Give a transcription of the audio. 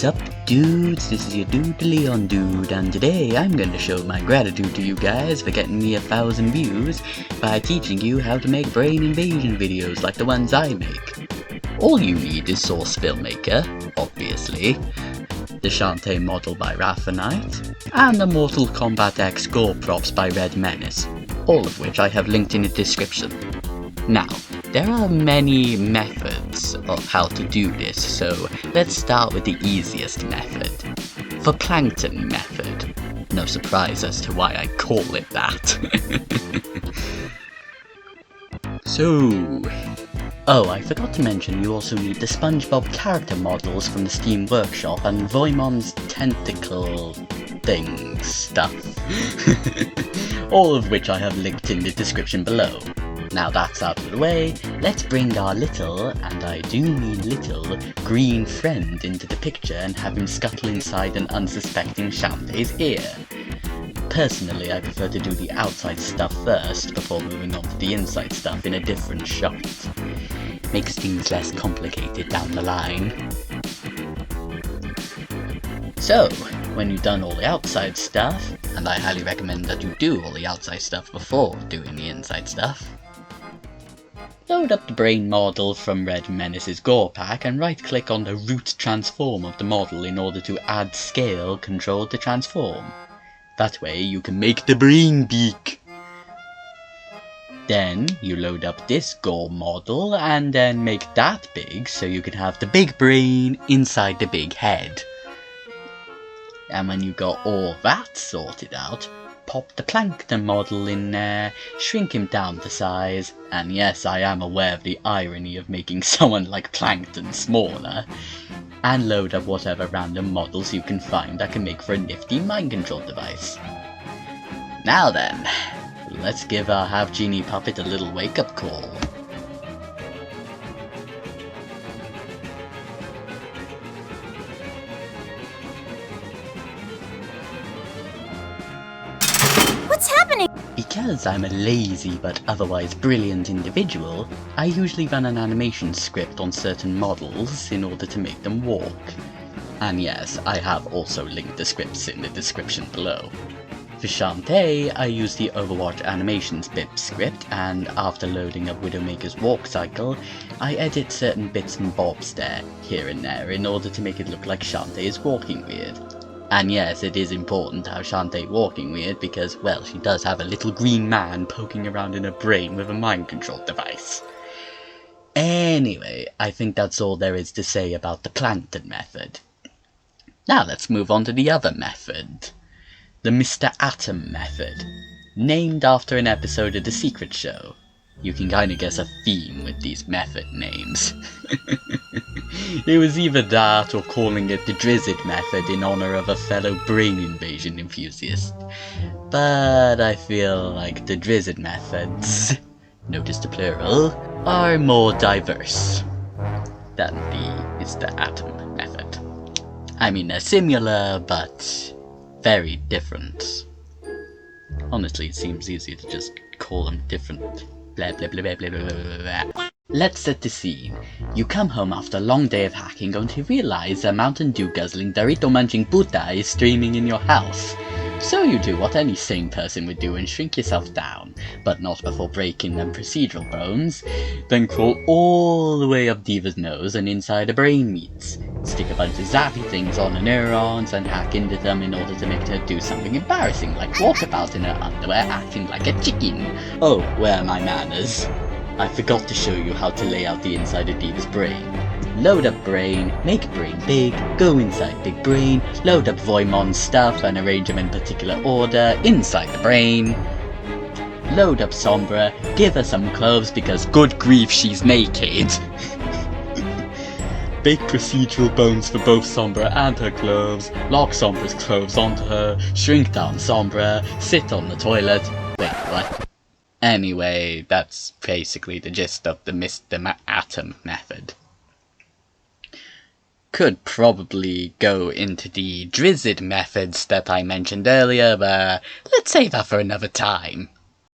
up, dudes? This is your dude, TheLeondude, and today I'm going to show my gratitude to you guys for getting me 1,000 views by teaching you how to make brain invasion videos like the ones I make. All you need is Source Filmmaker, obviously, the Shantae model by Raffinite, and the Mortal Kombat X gore props by Red Menace, all of which I have linked in the description. Now, there are many methods of how to do this, so let's start with the easiest method. The plankton method. No surprise as to why I call it that. Oh, I forgot to mention you also need the SpongeBob character models from the Steam Workshop and Voimon's Tentacle stuff. All of which I have linked in the description below. Now that's out of the way, let's bring our little, and I do mean little, green friend into the picture and have him scuttle inside an unsuspecting Shantae's ear. Personally, I prefer to do the outside stuff first before moving on to the inside stuff in a different shot. Makes things less complicated down the line. So, when you've done all the outside stuff, and I highly recommend that you do all the outside stuff before doing the inside stuff, load up the brain model from Red Menace's gore pack and right click on the root transform of the model in order to add scale control to transform. That way you can make the brain beak. Then you load up this gore model and then make that big so you can have the big brain inside the big head. And when you got all that sorted out, pop the plankton model in there, shrink him down to size, and yes, I am aware of the irony of making someone like Plankton smaller, and load up whatever random models you can find that can make for a nifty mind control device. Now then, let's give our half genie puppet a little wake up call. What's happening? Because I'm a lazy but otherwise brilliant individual, I usually run an animation script on certain models in order to make them walk. And yes, I have also linked the scripts in the description below. For Shantae, I use the Overwatch animations BIP script, and after loading up Widowmaker's walk cycle, I edit certain bits and bobs there, here and there, in order to make it look like Shantae is walking weird. And yes, it is important to have Shantae walking weird because, well, she does have a little green man poking around in her brain with a mind control device. Anyway, I think that's all there is to say about the plankton method. Now let's move on to the other method. The Mr. Atom method. Named after an episode of The Secret Show. You can kinda guess a theme with these method names. It was either that or calling it the Drizzit method in honor of a fellow brain invasion enthusiast. But I feel like the Drizzit methods, notice the plural, are more diverse than the Mr. Atom method. I mean, they're similar, but very different. Honestly, it seems easier to just call them different. Blah blah blah blah blah blah blah. Let's set the scene. You come home after a long day of hacking only to realize a Mountain Dew guzzling, Dorito munching Buddha is streaming in your house. So you do what any sane person would do and shrink yourself down, but not before breaking them procedural bones, then crawl all the way up D.va's nose and inside her brain meats. Stick a bunch of zappy things on her neurons and hack into them in order to make her do something embarrassing, like walk about in her underwear acting like a chicken. Oh, where are my manners? I forgot to show you how to lay out the inside of D.va's brain. Load up brain, make brain big, go inside big brain, load up Voimon's stuff and arrange them in particular order inside the brain. Load up Sombra, give her some clothes because good grief she's naked. Bake procedural bones for both Sombra and her clothes, lock Sombra's clothes onto her, shrink down Sombra, sit on the toilet. Wait, what? Anyway, that's basically the gist of the Mr. Atom method. Could probably go into the Drizzit methods that I mentioned earlier, but let's save that for another time.